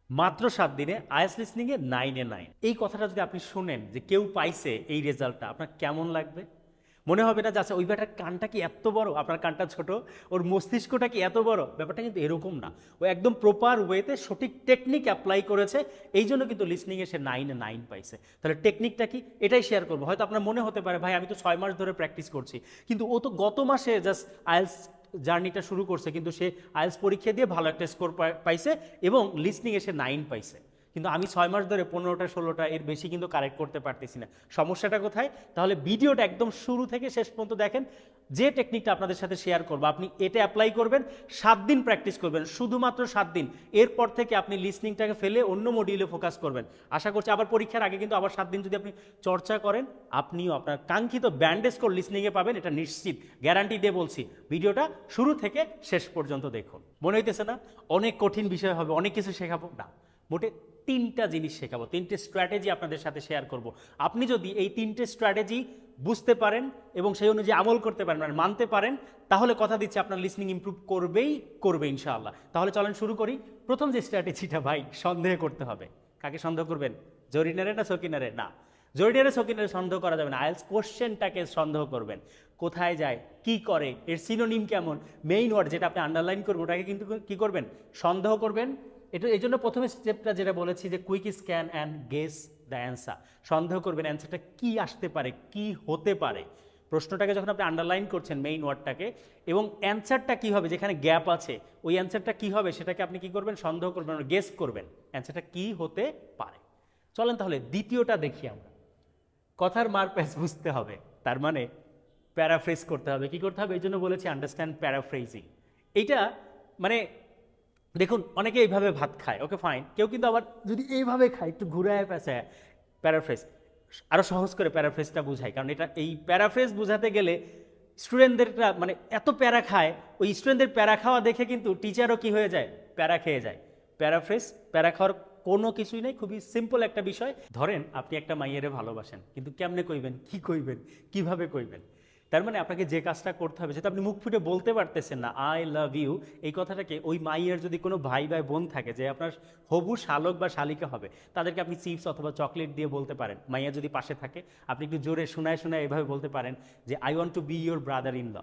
মাত্র 7 দিনে IELTS listening এ 9 এ 9। এই কথাটা যদি আপনি শুনেন যে কেউ পাইছে এই রেজাল্টটা, আপনার কেমন লাগবে? মনে হবে না যে আচ্ছা ওই ব্যাটার কানটা কি এত বড়, আপনার কানটা ছোট, ওর মস্তিষ্কটা কি এত বড়? ব্যাপারটা কিন্তু এরকম না। ও একদম প্রপার ওয়েতে সঠিক টেকনিক অ্যাপ্লাই করেছে, এই জন্য কিন্তু লিসনিংয়ে সে 9 এ 9 পাইছে। তাহলে টেকনিকটা কি, এটাই শেয়ার করবো। হয়তো আপনার মনে হতে পারে ভাই আমি তো 6 মাস ধরে প্র্যাকটিস করছি, কিন্তু ও তো গত মাসে জাস্ট আইএলটিএস জার্নিটা শুরু করছে, কিন্তু সে আইএলটিএস পরীক্ষা দিয়ে ভালো একটা স্কোর পাইছে এবং লিসনিংয়ে সে 9 পাইছে। কিন্তু আমি 6 মাস ধরে 15টা 16টা এর বেশি কিন্তু কারেক্ট করতে পারতেছি না। সমস্যাটা কোথায়? তাহলে ভিডিওটা একদম শুরু থেকে শেষ পর্যন্ত দেখেন। যে টেকনিকটা আপনাদের সাথে শেয়ার করবো আপনি এটা অ্যাপ্লাই করবেন, 7 দিন প্র্যাকটিস করবেন, শুধুমাত্র 7 দিন। এরপর থেকে আপনি লিসনিংটাকে ফেলে অন্য মডিউলে ফোকাস করবেন। আশা করছি আবার পরীক্ষার আগে কিন্তু আবার 7 দিন যদি আপনি চর্চা করেন, আপনিও আপনার কাঙ্ক্ষিত ব্যান্ড স্কোর লিসনিংয়ে পাবেন, এটা নিশ্চিত, গ্যারান্টি দিয়ে বলছি। ভিডিওটা শুরু থেকে শেষ পর্যন্ত দেখুন। মনে হইতেছে না অনেক কঠিন বিষয় হবে, অনেক কিছু শেখাবো? না, মোটে 3টা জিনিস শেখাবো, 3টে স্ট্র্যাটেজি আপনাদের সাথে শেয়ার করব। আপনি যদি এই 3টে স্ট্র্যাটেজি বুঝতে পারেন এবং সেই অনুযায়ী আমল করতে পারেন, মানে মানতে পারেন, তাহলে কথা দিচ্ছি আপনার লিসনিং ইমপ্রুভ করবেই করবে ইনশাআল্লাহ। তাহলে চলেন শুরু করি। প্রথম যে স্ট্র্যাটেজিটা ভাই, সন্দেহ করতে হবে। কাকে সন্দেহ করবেন? জরিনারে না সকিনারে? না, জরিনারে সকিনারে সন্দেহ করা যাবে না। আইএলটিএস কোশ্চেনটাকে সন্দেহ করবেন, কোথায় যায়, কি করে, এর সিনোনিম কেমন, মেইন ওয়ার্ড যেটা আপনি আন্ডারলাইন করবেন ওটাকে কিন্তু কি করবেন? সন্দেহ করবেন। এটা এই জন্য প্রথমে স্টেপটা যেটা বলেছি যে quick scan and guess the answer. সন্দেহ করবেন অ্যান্সারটা কি আসতে পারে, কি হতে পারে। প্রশ্নটাকে যখন আপনি আন্ডারলাইন করছেন মেইন ওয়ার্ডটাকে, এবং অ্যান্সারটা কী হবে, যেখানে গ্যাপ আছে ওই অ্যান্সারটা কী হবে সেটাকে আপনি কি করবেন? সন্দেহ করবেন, গেস করবেন অ্যান্সারটা কী হতে পারে। চলেন তাহলে দ্বিতীয়টা দেখি আমরা। কথার মারপ্যাচ বুঝতে হবে, তার মানে প্যারাফ্রেজ করতে হবে। কি করতে হবে? এই জন্য বলেছি আন্ডারস্ট্যান্ড প্যারাফ্রেজিং। এইটা মানে দেখুন, অনেকে এইভাবে ভাত খায়, ওকে ফাইন। কেউ কিন্তু আবার যদি এইভাবে খায়, একটু ঘুরায় পেঁচায়, প্যারাফ্রেজ আরও সহজ করে প্যারাফ্রেজটা বুঝায়। কারণ এটা এই প্যারাফ্রেজ বোঝাতে গেলে স্টুডেন্টদেরটা মানে এত প্যারা খায়, ওই স্টুডেন্টদের প্যারা খাওয়া দেখে কিন্তু টিচারও কি হয়ে যায়? প্যারা খেয়ে যায়। প্যারাফ্রেজ, প্যারা খাওয়ার কোনো কিছুই নেই, খুবই সিম্পল একটা বিষয়। ধরেন আপনি একটা মাইয়েরে ভালোবাসেন, কিন্তু কেমনে কইবেন, কি কইবেন, কিভাবে কইবেন? তার মানে আপনাকে যে কাজটা করতে হবে, যেটা আপনি মুখ ফুটে বলতে পারতেছেন না, আই লাভ ইউ, এই কথাটাকে ওই মাইয়ের যদি কোনো ভাই ভাই বোন থাকে যে আপনার হবু শালক বা শালিকা হবে, তাদেরকে আপনি চিপস অথবা চকলেট দিয়ে বলতে পারেন। মাইয়া যদি পাশে থাকে আপনি একটু জোরে শোনায় শোনায় এভাবে বলতে পারেন যে I want to be your brother in law.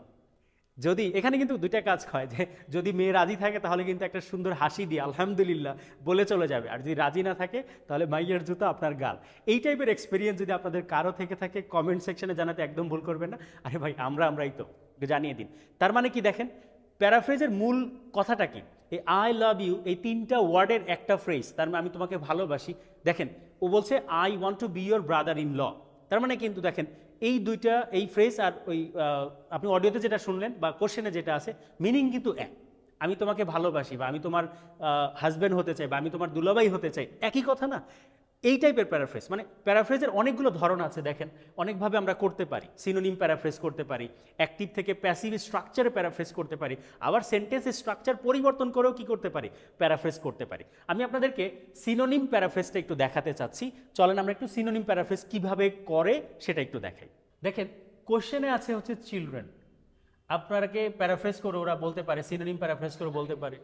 যদি এখানে কিন্তু দুইটা কাজ হয়, যে যদি মেয়ে রাজি থাকে তাহলে কিন্তু একটা সুন্দর হাসি দিয়ে আলহামদুলিল্লাহ বলে চলে যাবে, আর যদি রাজি না থাকে তাহলে মাইয়ের জুতো আপনার গাল। এই টাইপের এক্সপিরিয়েন্স যদি আপনাদের কারো থেকে থাকে কমেন্ট সেকশনে জানাতে একদম ভুল করবেন না। আরে ভাই আমরাই তো, জানিয়ে দিন। তার মানে কি দেখেন, প্যারাফ্রেজের মূল কথাটা কি? এই আই লাভ ইউ, এই 3টা ওয়ার্ডের একটা ফ্রেজ। তার মানে আমি তোমাকে ভালোবাসি। দেখেন ও বলছে I want to be your brother in law. তার মানে কিন্তু দেখেন এই দুইটা, এই ফ্রেজ আর ওই আপনি অডিওতে যেটা শুনলেন বা কোশ্চেনে যেটা আছে, মিনিং কিন্তু এক। আমি তোমাকে ভালোবাসি, বা আমি তোমার হাজব্যান্ড হতে চাই, বা আমি তোমার দুলাভাই হতে চাই, একই কথা না? এই টাইপের প্যারাফ্রেজ। মানে প্যারাফ্রেজের অনেকগুলো ধরন আছে, দেখেন অনেকভাবে আমরা করতে পারি। সিনোনিম প্যারাফ্রেজ করতে পারি, অ্যাক্টিভ থেকে প্যাসিভ স্ট্রাকচারে প্যারাফ্রেজ করতে পারি, আবার সেন্টেন্সের স্ট্রাকচার পরিবর্তন করেও কি করতে পারি? প্যারাফ্রেজ করতে পারি। আমি আপনাদেরকে সিনোনিম প্যারাফ্রেজটা একটু দেখাতে চাচ্ছি। চলেন আমরা একটু সিনোনিম প্যারাফ্রেজ কিভাবে করে সেটা একটু দেখাই। দেখেন কোশ্চেনে আছে হচ্ছে চিলড্রেন, আপনাকে প্যারাফ্রেজ করে ওরা বলতে পারে, সিনোনিম প্যারাফ্রেজ করে বলতে পারে।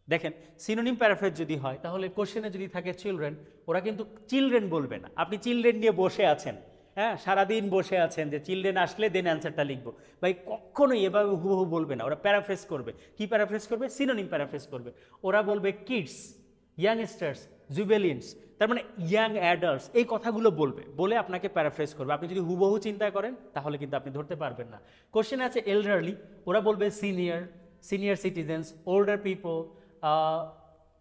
দেখেন সিনোনিম প্যারাফ্রেজ যদি হয়, তাহলে কোশ্চেনে যদি থাকে চিলড্রেন, ওরা কিন্তু চিলড্রেন বলবে না। আপনি চিলড্রেন নিয়ে বসে আছেন, হ্যাঁ সারাদিন বসে আছেন যে চিলড্রেন আসলে দেন অ্যান্সারটা লিখবো, ভাই কখনোই এভাবে হুবহু বলবে না। ওরা প্যারাফ্রেজ করবে। কি প্যারাফ্রেজ করবে? সিনোনিম প্যারাফ্রেজ করবে। ওরা বলবে কিডস, ইয়াংস্টার্স, জুবেলিয়েন্টস, তার মানে ইয়াং অ্যাডাল্টস, এই কথাগুলো বলবে, বলে আপনাকে প্যারাফ্রেজ করবে। আপনি যদি হুবহু চিন্তা করেন তাহলে কিন্তু আপনি ধরতে পারবেন না। কোশ্চেনে আছে এল্ডারলি, ওরা বলবে senior, senior citizens, older people,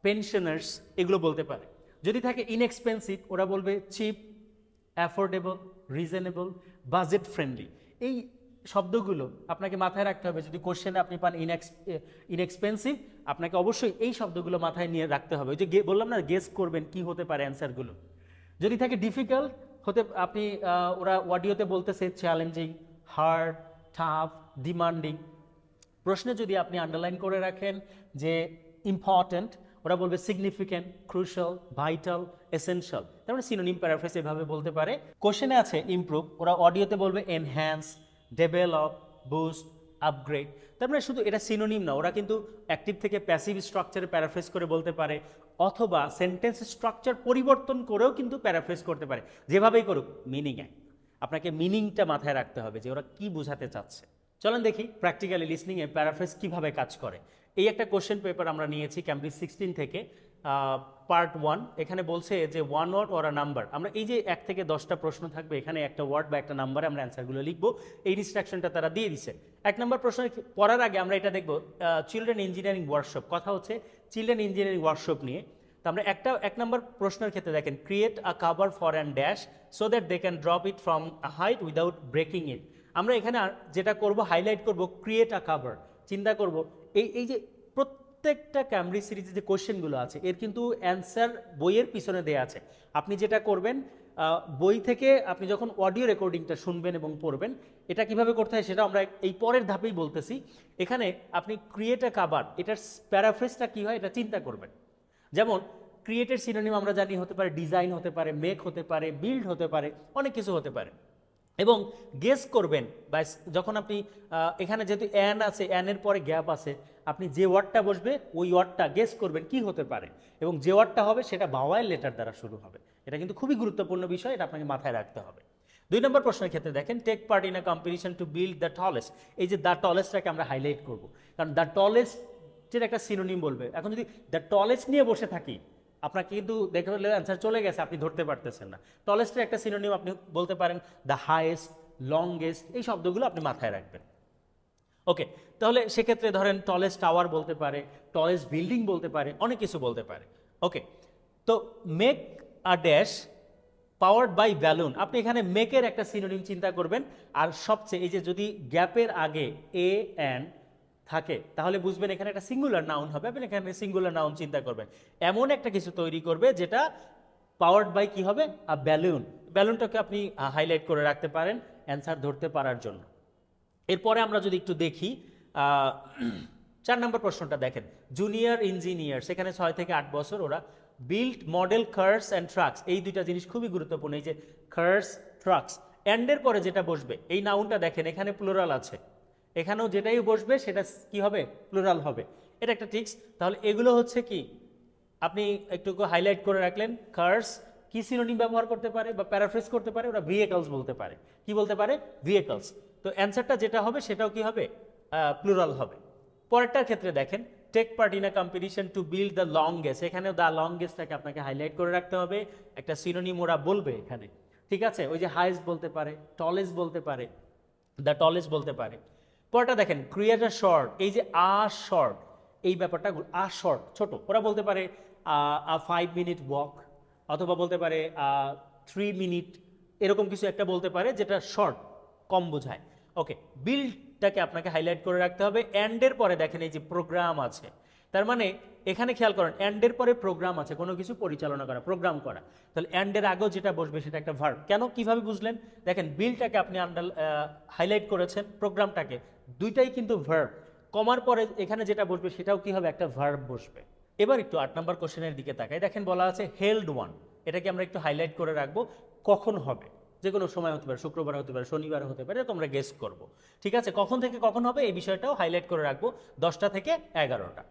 pensioners, এগুলো বলতে পারে। যদি থাকে ইনএক্সপেন্সিভ, ওরা বলবে cheap, affordable, reasonable, budget friendly. এই শব্দগুলো আপনাকে মাথায় রাখতে হবে। যদি কোশ্চেনে আপনি পান ইনএক্সপেন্সিভ, আপনাকে অবশ্যই এই শব্দগুলো মাথায় নিয়ে রাখতে হবে। ওই যে বললাম না, গেস করবেন কি হতে পারে অ্যান্সারগুলো। যদি থাকে ডিফিকাল্ট, হতে আপনি ওরা অডিওতে বলতেছে চ্যালেঞ্জিং, হার্ড, টাফ, ডিমান্ডিং। প্রশ্নে যদি আপনি আন্ডারলাইন করে রাখেন যে ইম্পর্ট্যান্ট, ওরা বলবে সিগনিফিক্যান্ট, ক্রুশাল, ভাইটাল, এসেনশিয়াল। তার মানে সিনোনিম প্যারাফ্রেজ এভাবে বলতে পারে। কোশ্চেনে আছে ইমপ্রুভ, ওরা অডিওতে বলবে এনহ্যান্স, ডেভেলপ, বুস্ট, আপগ্রেড। তার মানে শুধু এটা সিনোনিম না, ওরা কিন্তু অ্যাক্টিভ থেকে প্যাসিভ স্ট্রাকচারে প্যারাফ্রেজ করে বলতে পারে, অথবা সেন্টেন্স স্ট্রাকচার পরিবর্তন করেও কিন্তু প্যারাফ্রেজ করতে পারে। যেভাবেই করুক মিনিংয়ে আপনাকে মিনিংটা মাথায় রাখতে হবে যে ওরা কি বোঝাতে চাচ্ছে। চলেন দেখি প্র্যাকটিক্যালি লিসনিংয়ে প্যারাফ্রেজ কিভাবে কাজ করে। এই একটা কোশ্চেন পেপার আমরা নিয়েছি ক্যামব্রিজ 16 থেকে, পার্ট 1। এখানে বলছে যে one word or a number. আমরা এই যে 1 থেকে 10টা প্রশ্ন থাকবে, এখানে একটা ওয়ার্ড বা একটা নাম্বারে আমরা অ্যান্সারগুলো লিখবো। এই ইনস্ট্রাকশনটা তারা দিয়ে দিছে। 1 নম্বর প্রশ্ন পড়ার আগে আমরা এটা দেখবো, চিলড্রেন ইঞ্জিনিয়ারিং ওয়ার্কশপ, কথা হচ্ছে চিলড্রেন ইঞ্জিনিয়ারিং ওয়ার্কশপ নিয়ে। তো আমরা 1 নম্বর প্রশ্নের ক্ষেত্রে দেখেন, create a cover for an dash so that they can drop it from a height without breaking it. আমরা এখানে যেটা করব, হাইলাইট করব ক্রিয়েট আ কাভার। চিন্তা করব এই যে প্রত্যেকটা ক্যামব্রিজ সিরিজে যে কোশ্চেনগুলো আছে এর কিন্তু অ্যান্সার বইয়ের পিছনে দেওয়া আছে। আপনি যেটা করবেন, বই থেকে আপনি যখন অডিও রেকর্ডিংটা শুনবেন এবং পড়বেন, এটা কিভাবে করতে হয় সেটা আমরা এই পরের ধাপেই বলতেছি। এখানে আপনি ক্রিয়েট আ কাভার, এটার প্যারাফ্রেজটা কী হয় এটা চিন্তা করবেন। যেমন ক্রিয়েটের সিনোনিম আমরা জানি হতে পারে ডিজাইন, হতে পারে মেক, হতে পারে বিল্ড, হতে পারে অনেক কিছু হতে পারে। এবং গেস করবেন বা যখন আপনি এখানে যেহেতু অ্যান আছে, অ্যানের পরে গ্যাপ আছে, আপনি যে ওয়ার্ডটা বসবে ওই ওয়ার্ডটা গেস করবেন কি হতে পারে, এবং যে ওয়ার্ডটা হবে সেটা ভাওয়েল লেটার দ্বারা শুরু হবে। এটা কিন্তু খুবই গুরুত্বপূর্ণ বিষয়, এটা আপনাকে মাথায় রাখতে হবে। 2 নম্বর প্রশ্নের ক্ষেত্রে দেখেন, take part in a competition to build the tallest. এই যে দ্য টলেস্টটাকে আমরা হাইলাইট করব, কারণ দ্য টলেস্টের একটা সিনোনিম বলবে। এখন যদি দ্য টলেস্ট নিয়ে বসে থাকি, আপনাকে কিন্তু দেখে ফেললে অ্যান্সার চলে গেছে, আপনি ধরতে পারতেছেন না। টলেস্টের একটা সিনোনিম আপনি বলতে পারেন দ্য হাইয়েস্ট, লংগেস্ট, এই শব্দগুলো আপনি মাথায় রাখবেন। ওকে, তাহলে সেক্ষেত্রে ধরেন টলেস্ট টাওয়ার বলতে পারে, টলেস্ট বিল্ডিং বলতে পারে, অনেক কিছু বলতে পারে। ওকে, তো make a dash powered by balloon, আপনি এখানে মেকের একটা সিনোনিম চিন্তা করবেন। আর সবচেয়ে এই যে যদি গ্যাপের আগে এ অ্যান থাকে তাহলে বুঝবেন এখানে একটা সিঙ্গুলার নাউন হবে। আপনি এখানে সিঙ্গুলার নাউন চিন্তা করবেন, এমন একটা কিছু তৈরি করবে যেটা পাওয়ার্ড বাই কি হবে, আ ব্যালুন। ব্যালুনটাকে আপনি হাইলাইট করে রাখতে পারেন অ্যান্সার ধরতে পারার জন্য। এরপরে আমরা যদি একটু দেখি 4 নম্বর প্রশ্নটা দেখেন, জুনিয়র ইঞ্জিনিয়ার, সেখানে 6 থেকে 8 বছর ওরা build model cars and trucks. এই দুইটা জিনিস খুবই গুরুত্বপূর্ণ, এই যে কার্স ট্রাকস। অ্যান্ডের পরে যেটা বসবে এই নাউনটা দেখেন এখানে প্লুরাল আছে, এখানেও যেটাই বসবে সেটা কি হবে, প্লুরাল হবে। এটা একটা ট্রিক্স। তাহলে এগুলো হচ্ছে কি আপনি একটু হাইলাইট করে রাখলেন। কার্স কি সিনোনিম ব্যবহার করতে পারে বা প্যারাফ্রেজ করতে পারে, ওরা ভেহিকলস বলতে পারে। কি বলতে পারে, ভেহিকলস। তো অ্যান্সারটা যেটা হবে সেটাও কি হবে, প্লুরাল হবে। পরেরটার ক্ষেত্রে দেখেন, take part in a competition to build the longest, এখানেও দ্য লংগেস্টটাকে আপনাকে হাইলাইট করে রাখতে হবে, একটা সিনোনিম ওরা বলবে এখানে। ঠিক আছে, ওই যে হাইয়েস্ট বলতে পারে, টলেস্ট বলতে পারে, দ্য টলেস্ট বলতে পারে। পরেরটা দেখেন, ক্রিয়েট আ শর্ট, এই যে আ শর্ট, এই ব্যাপারটা আ শর্ট ছোট, ওরা বলতে পারে 5 মিনিট ওয়াক, অথবা বলতে পারে 3 মিনিট, এরকম কিছু একটা বলতে পারে যেটা শর্ট, কম বোঝায়। ওকে, বিল্ডটাকে আপনাকে হাইলাইট করে রাখতে হবে। অ্যান্ডের পরে দেখেন এই যে প্রোগ্রাম আছে, তার মানে এখানে খেয়াল করেন অ্যান্ডের পরে প্রোগ্রাম আছে, কোনো কিছু পরিচালনা করা, প্রোগ্রাম করা। তাহলে অ্যান্ডের আগেও যেটা বসবে সেটা একটা ভার্ব। কেন, কিভাবে বুঝলেন, দেখেন বিলটাকে আপনি হাইলাইট করেছেন, প্রোগ্রামটাকে, দুইটাই কিন্তু ভার্ব। কমার পরে এখানে যেটা বসবে সেটাও কি হবে, একটা ভার্ব বসবে। এবার একটু 8 নম্বর কোশ্চেনের দিকে তাকাই, দেখেন বলা আছে হেল্ড ওয়ান, এটাকে আমরা একটু হাইলাইট করে রাখবো। কখন হবে, যে কোনো সময় হতে পারে, শুক্রবার হতে পারে, শনিবার হতে পারে, এরকম আমরা গেস করবো। ঠিক আছে, কখন থেকে কখন হবে এই বিষয়টাও হাইলাইট করে রাখবো, 10টা থেকে 11টা।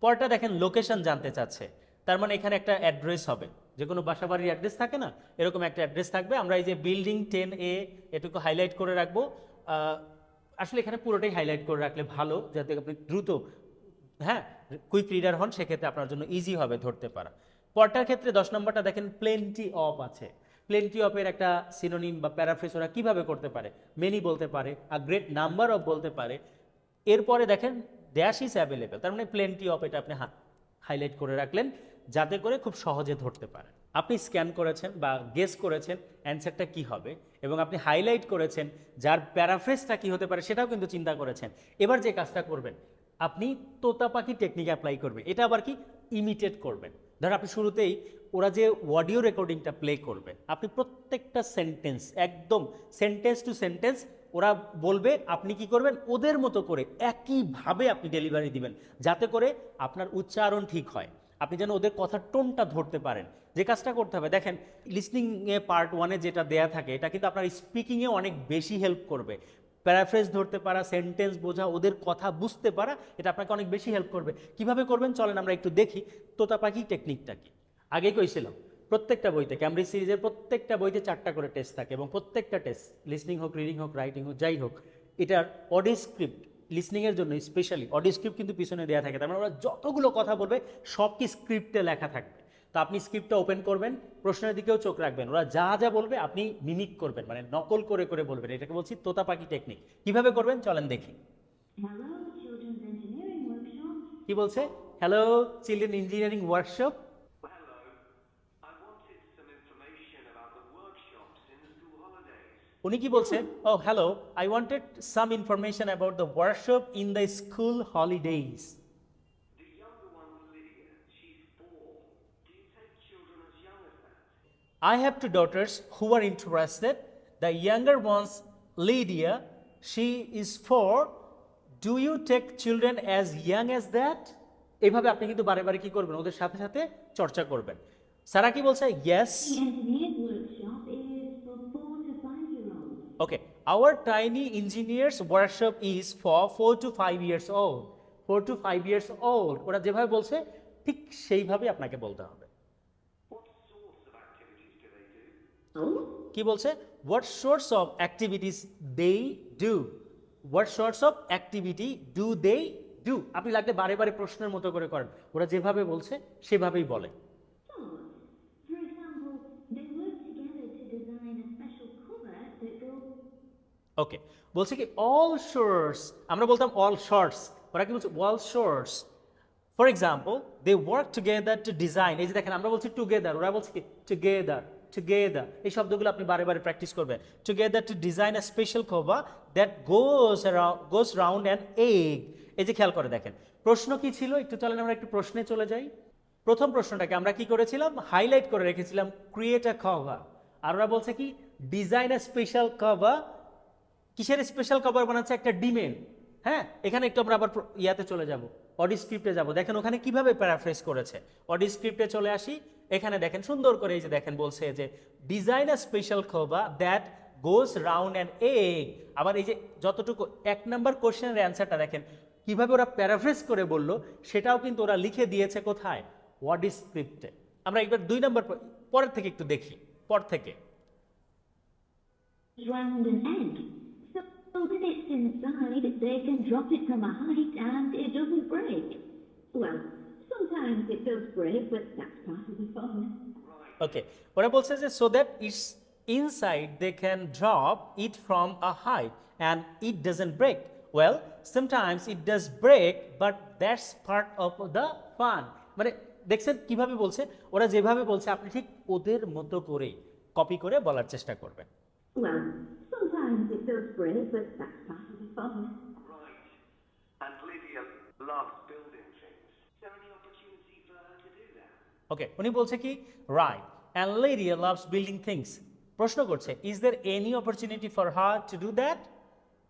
পরটা দেখেন লোকেশন জানতে চাচ্ছে, তার মানে এখানে একটা অ্যাড্রেস হবে, যে কোনো বাসা বাড়ির অ্যাড্রেস থাকে না, এরকম একটা অ্যাড্রেস থাকবে। আমরা এই যে বিল্ডিং 10A এটুকু হাইলাইট করে রাখবো। আসলে এখানে পুরোটাই হাইলাইট করে রাখলে ভালো, যাতে আপনি দ্রুত কুইক রিডার হন, সেক্ষেত্রে আপনার জন্য ইজি হবে ধরতে পারা। পরটার ক্ষেত্রে 10 নম্বরটা দেখেন প্লেন্টি অফ আছে। প্লেন্টি অফের একটা সিনোনিম বা প্যারাফ্রেজ ওরা কীভাবে করতে পারে, মেনি বলতে পারে, আ গ্রেট নাম্বার অফ বলতে পারে। এরপরে দেখেন ড্যাশ ইজ অ্যাভেলেবেল, তার মানে প্লেন্টি অফ, এটা আপনি হাইলাইট করে রাখলেন যাতে করে খুব সহজে ধরতে পারেন। আপনি স্ক্যান করেছেন বা গেস করেছেন অ্যান্সারটা কি হবে, এবং আপনি হাইলাইট করেছেন যার প্যারাফ্রেজটা কি হতে পারে সেটাও কিন্তু চিন্তা করেছেন। এবার যে কাজটা করবেন, আপনি তোতা পাখি টেকনিক অ্যাপ্লাই করবেন। এটা আবার কি, ইমিটেট করবেন। ধর আপনি শুরুতেই ওরা যে অডিও রেকর্ডিংটা প্লে করবে, আপনি প্রত্যেকটা সেন্টেন্স একদম সেন্টেন্স টু সেন্টেন্স ওরা বলবে, আপনি কি করবেন, ওদের মতো করে একইভাবে আপনি ডেলিভারি দিবেন, যাতে করে আপনার উচ্চারণ ঠিক হয়, আপনি যেন ওদের কথার টোনটা ধরতে পারেন। যে কাজটা করতে হবে, দেখেন লিসনিংয়ে পার্ট 1-এ যেটা দেয়া থাকে এটা কিন্তু আপনার স্পিকিংয়ে অনেক বেশি হেল্প করবে। প্যারাফ্রেজ ধরতে পারা, সেন্টেন্স বোঝা, ওদের কথা বুঝতে পারা, এটা আপনাকে অনেক বেশি হেল্প করবে। কিভাবে করবেন চলেন আমরা একটু দেখি তোতা পাখি টেকনিকটা কি। আগে কইছিলাম প্রত্যেকটা বইতে, ক্যামব্রিজ সিরিজের প্রত্যেকটা বইতে 4টা করে টেস্ট থাকে এবং প্রত্যেকটা টেস্ট, লিসনিং হোক, রিডিং হোক, রাইটিং হোক, যাই হোক, এটার অডিও স্ক্রিপ্ট, লিসনিংয়ের জন্য স্পেশালি অডিও স্ক্রিপ্ট কিন্তু পিছনে দেওয়া থাকে। তার মানে ওরা যতগুলো কথা বলবে সব কি স্ক্রিপ্টে লেখা থাকবে। তো আপনি স্ক্রিপ্টটা ওপেন করবেন, প্রশ্নের দিকেও চোখ রাখবেন, ওরা যা যা বলবে আপনি মিমিক করবেন, মানে নকল করে করে বলবেন। এটাকে বলছি তোতা পাখি টেকনিক। কিভাবে করবেন চলেন দেখি। Hello, Children's Engineering Workshop. কি বলছে? Hello children engineering workshop. Hello. I wanted some information about the workshops in the school holidays. উনি কি বলছে? Oh hello, I wanted some information about the workshop in the school holidays. The younger one's Lydia. She's 4. Do you take children as young as that? I have 2 daughters who are interested. The younger one's Lydia, she is 4. Do you take children as young as that? এইভাবে আপনি কিন্তু বারে বারে কি করবেন, ওদের সাথে সাথে চর্চা করবেন। সারা কি বলছে? Yes. The engineers workshop is for 4 to 5-year-olds. Okay. Our tiny engineers workshop is for 4 to 5 years old. 4 to 5 years old. ওরা যেভাবে বলছে ঠিক সেইভাবে আপনাকে বলতে হবে। What sorts of activities do they do? Oh, কি বলছে? What sorts of activities they do? What sorts of activity do they do? আপনি লাগলে বারে বারে প্রশ্নের মতো করে করেন, ওরা যেভাবে বলছে সেভাবেই বলে। so, for example, they work together to design a special cover that goes. ওকে, বলছে কি অল শোর্স, আমরা বলতাম অল শর্টস, ওরা কি বলছে? All shores. For example they work together to design, এই যে দেখেন আমরা বলছি টুগেদার, ওরা বলছে কি টুগেদার। টুগেদার এই শব্দগুলো আপনি বারে বারে প্র্যাকটিস করবেন। Together to design a special cover that goes round an egg. এই যে খেয়াল করে দেখেন প্রশ্ন কি ছিল, একটু চলেন আমরা একটু প্রশ্নে চলে যাই। প্রথম প্রশ্নটাকে আমরা কি করেছিলাম, হাইলাইট করে রেখেছিলাম, ক্রিয়েট আ কভার। আর ওরা বলছে কি ডিজাইন আ স্পেশাল কভার। কিসের স্পেশাল কভার বানাচ্ছে? একটা ডিমের। হ্যাঁ, এখানে একটু আমরা আবার ইয়াতে চলে যাব, অডিও স্ক্রিপ্টে যাব। দেখেন ওখানে কিভাবে প্যারাফ্রেজ করেছে। অডিও স্ক্রিপ্টে চলে আসি, এখানে দেখেন সুন্দর করে এই যে দেখেন বলছে যে design a special cover that goes round an egg. আবার এই যে যতটুকু 1 নম্বর কোশ্চেনের অ্যান্সারটা দেখেন কিভাবে ওরা প্যারাফ্রেজ করে বললো, সেটাও কিন্তু ওরা লিখে দিয়েছে কোথায়? অডিও স্ক্রিপ্টে। আমরা একবার 2 নম্বর পরের থেকে একটু দেখি, পর থেকে। Round an egg. So when it's inside, they can drop it from a height and it doesn't break. Well, sometimes it does break, but that's part of the fun. ওকে, ওরা বলছে যে so that it's inside they can drop it from a height and it doesn't break. Well sometimes it does break but that's part of the fun. মানে দেখছেন কিভাবে বলছে, ওরা যেভাবে বলছে আপনি ঠিক ওদের মতো করেই কপি করে বলার চেষ্টা করবেন। Well, sometimes it does break, but that's part of the fun. Right. And Lydia loves building things. Is there any opportunity for her to do that? ওকে, উনি বলছে কি right and Lydia loves building things। প্রশ্ন করছে is there any opportunity for her to do that.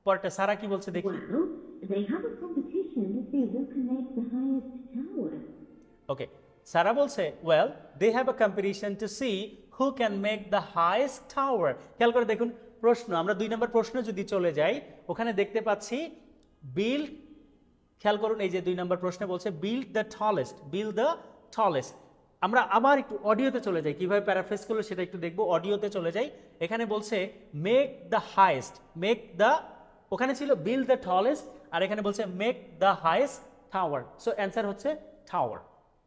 পরটা সারা কি বলছে দেখি। Well, they have a competition to see who can make the highest tower. Okay, Sara বলছে well they have a competition to see who can make the highest tower. খেয়াল করে দেখুন প্রশ্ন, আমরা 2 নম্বর প্রশ্ন যদি চলে যাই ওখানে দেখতে পাচ্ছি বিল্ড। খেয়াল করুন এই যে 2 নম্বর প্রশ্নে বলছে build the tallest, build the tallest. আমরা আবার একটু অডিওতে চলে যাই, কিভাবে প্যারাফ্রেজ করলো সেটা একটু দেখবো। অডিওতে চলে যাই, এখানে বলছে make the highest, make the, ওখানে ছিল বিল্ড দ্য টলেস্ট আর এখানে বলছে make the highest tower. So answer হচ্ছে টাওয়ার।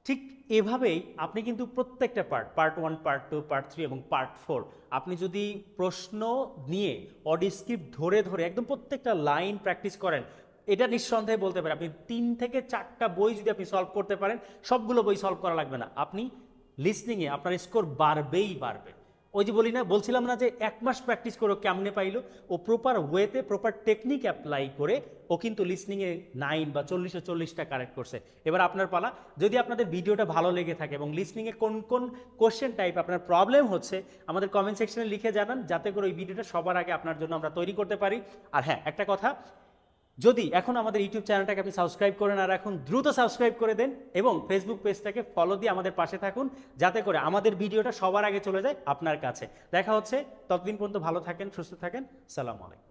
ঠিক এভাবেই আপনি কিন্তু প্রত্যেকটা পার্ট 1, পার্ট 2, পার্ট 3 এবং পার্ট 4 আপনি যদি প্রশ্ন নিয়ে অডিও স্ক্রিপ্ট ধরে ধরে একদম প্রত্যেকটা লাইন প্র্যাকটিস করেন, এটা নিঃসন্দেহে বলতে পারেন আপনি 3 থেকে 4টা বই যদি আপনি সলভ করতে পারেন, সবগুলো বই সলভ করা লাগবে না, আপনি লিসনিংয়ে আপনার স্কোর বাড়বেই বাড়বে। ওই যে বলছিলাম না যে 1 মাস প্র্যাকটিস করে কেমনে পাইলো, ও প্রপার ওয়েতে প্রপার টেকনিক অ্যাপ্লাই করে ও কিন্তু লিসনিংয়ে 9 বা 40-40টা কারেক্ট করছে। এবার আপনার পালা। যদি আপনাদের ভিডিওটা ভালো লেগে থাকে এবং লিসনিংয়ে কোন কোন কোশ্চেন টাইপ আপনার প্রবলেম হচ্ছে আমাদের কমেন্ট সেকশনে লিখে জানান, যাতে করে ওই ভিডিওটা সবার আগে আপনার জন্য আমরা তৈরি করতে পারি। আর হ্যাঁ, একটা কথা, যদি এখন আমাদের ইউটিউব চ্যানেলটাকে আপনি সাবস্ক্রাইব করেন আর এখন দ্রুত সাবস্ক্রাইব করে দেন এবং ফেসবুক পেজটাকে ফলো দিয়ে আমাদের পাশে থাকুন, যাতে করে আমাদের ভিডিওটা সবার আগে চলে যায় আপনার কাছে। দেখা হচ্ছে, ততদিন পর্যন্ত ভালো থাকেন, সুস্থ থাকেন। সালাম আলাইকুম।